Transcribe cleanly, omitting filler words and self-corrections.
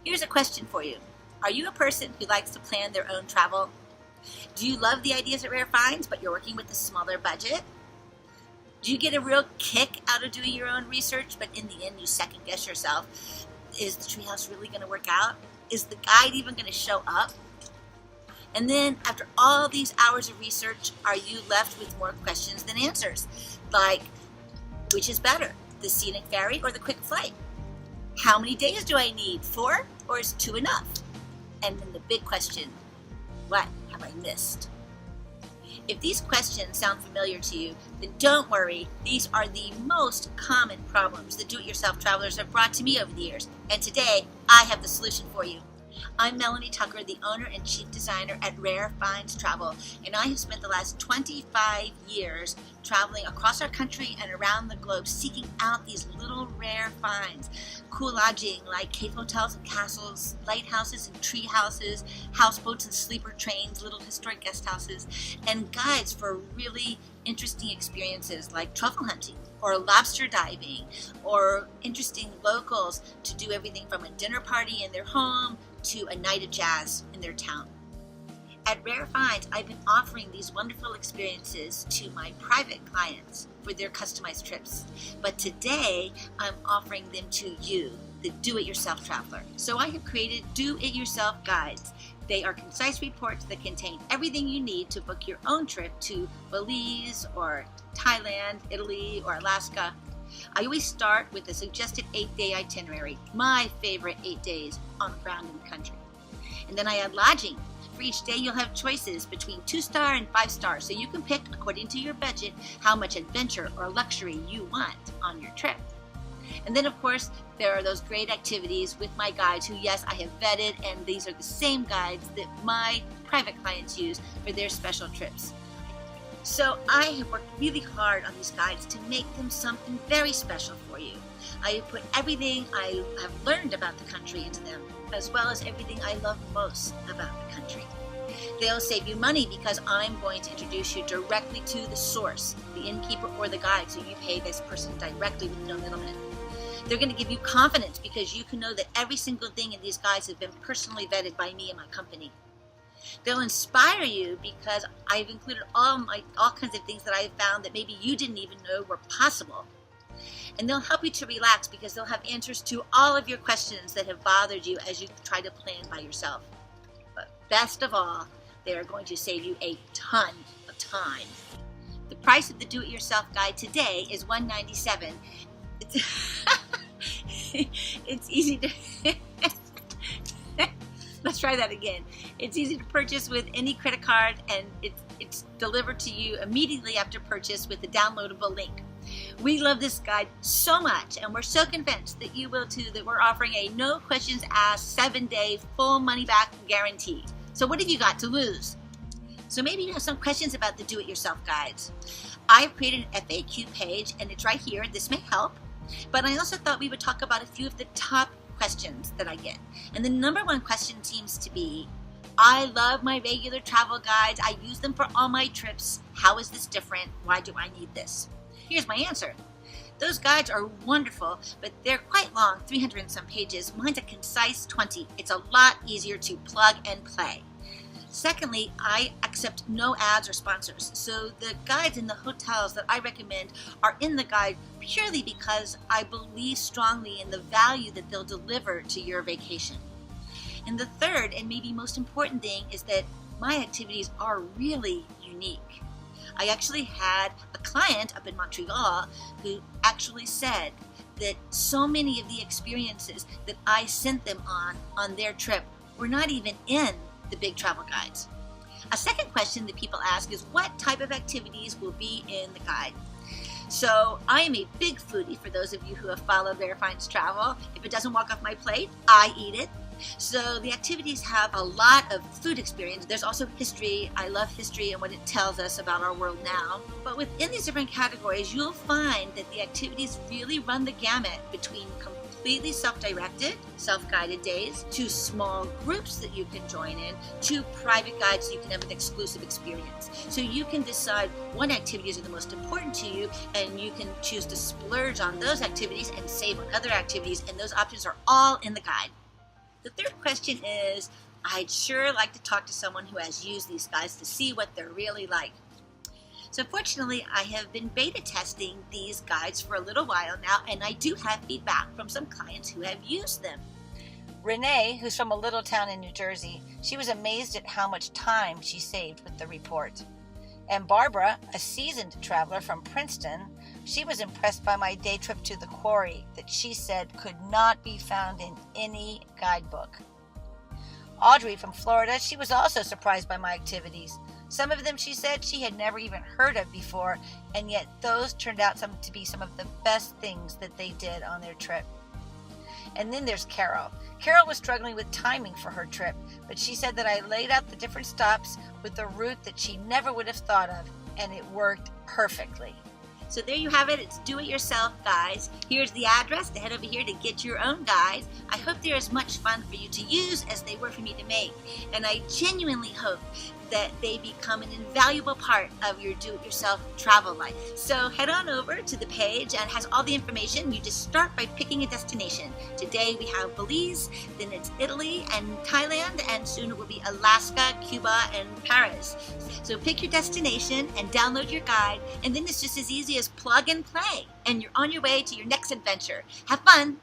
Here's a question for you. Are you a person who likes to plan their own travel? Do you love the ideas at Rare Finds, but you're working with a smaller budget? Do you get a real kick out of doing your own research, but in the end you second guess yourself? Is the treehouse really going to work out? Is the guide even going to show up? And then after all these hours of research, are you left with more questions than answers? Like, which is better, the scenic ferry or the quick flight? How many days do I need? 4? Or is 2 enough? And then the big question, what have I missed? If these questions sound familiar to you, then don't worry. These are the most common problems that do-it-yourself travelers have brought to me over the years. And today, I have the solution for you. I'm Melanie Tucker, the owner and chief designer at Rare Finds Travel, and I have spent the last 25 years traveling across our country and around the globe seeking out these little rare finds. Cool lodging like cave hotels and castles, lighthouses and tree houses, houseboats and sleeper trains, little historic guest houses, and guides for really interesting experiences like truffle hunting or lobster diving, or interesting locals to do everything from a dinner party in their home to a night of jazz in their town. At Rare Finds, I've been offering these wonderful experiences to my private clients for their customized trips. But today, I'm offering them to you, the do-it-yourself traveler. So I have created do-it-yourself guides. They are concise reports that contain everything you need to book your own trip to Belize or Thailand, Italy, or Alaska. I always start with a suggested 8-day itinerary, my favorite 8 days on the ground in the country. And then I add lodging. For each day, you'll have choices between 2-star and 5-star, so you can pick, according to your budget, how much adventure or luxury you want on your trip. And then, of course, there are those great activities with my guides who, yes, I have vetted, and these are the same guides that my private clients use for their special trips. So I have worked really hard on these guides to make them something very special for you. I have put everything I have learned about the country into them, as well as everything I love most about the country. They'll save you money because I'm going to introduce you directly to the source, the innkeeper or the guide, so you pay this person directly with no middleman. They're going to give you confidence because you can know that every single thing in these guides have been personally vetted by me and my company. They'll inspire you because I've included all kinds of things that I have found that maybe you didn't even know were possible. And they'll help you to relax because they'll have answers to all of your questions that have bothered you as you try to plan by yourself. But best of all, they are going to save you a ton of time. The price of the do-it-yourself guide today is $197. It's easy to let's try that again. It's easy to purchase with any credit card, and it's delivered to you immediately after purchase with a downloadable link. We love this guide so much, and we're so convinced that you will too, that we're offering a no questions asked 7-day full money back guarantee. So what have you got to lose? So maybe you have some questions about the do-it-yourself guides. I've created an FAQ page, and it's right here. This may help. But I also thought we would talk about a few of the top questions that I get. And the number one question seems to be, I love my regular travel guides. I use them for all my trips. How is this different? Why do I need this? Here's my answer. Those guides are wonderful, but they're quite long, 300 and some pages. Mine's a concise 20. It's a lot easier to plug and play. Secondly, I accept no ads or sponsors, so the guides in the hotels that I recommend are in the guide purely because I believe strongly in the value that they'll deliver to your vacation. And the third, and maybe most important thing, is that my activities are really unique. I actually had a client up in Montreal who actually said that so many of the experiences that I sent them on their trip were not even in the big travel guides. A second question that people ask is what type of activities will be in the guide? So I am a big foodie for those of you who have followed Rare Finds Travel. If it doesn't walk off my plate, I eat it. So the activities have a lot of food experience. There's also history. I love history and what it tells us about our world now. But within these different categories, you'll find that the activities really run the gamut between completely self-directed, self-guided days, to small groups that you can join in, to private guides so you can have an exclusive experience. So you can decide what activities are the most important to you, and you can choose to splurge on those activities and save on other activities, and those options are all in the guide. The third question is, I'd sure like to talk to someone who has used these guides to see what they're really like. So fortunately, I have been beta testing these guides for a little while now, and I do have feedback from some clients who have used them. Renee, who's from a little town in New Jersey, she was amazed at how much time she saved with the report. And Barbara, a seasoned traveler from Princeton, she was impressed by my day trip to the quarry that she said could not be found in any guidebook. Audrey from Florida, she was also surprised by my activities. Some of them, she said, she had never even heard of before, and yet those turned out to be some of the best things that they did on their trip. And then there's Carol. Carol was struggling with timing for her trip, but she said that I laid out the different stops with a route that she never would have thought of, and it worked perfectly. So there you have it. It's do-it-yourself, guys. Here's the address to head over here to get your own guides. I hope they're as much fun for you to use as they were for me to make. And I genuinely hope that they become an invaluable part of your do-it-yourself travel life. So head on over to the page and it has all the information. You just start by picking a destination. Today we have Belize, then it's Italy and Thailand, and soon it will be Alaska, Cuba, and Paris. So pick your destination and download your guide, and then it's just as easy as plug and play, and you're on your way to your next adventure. Have fun!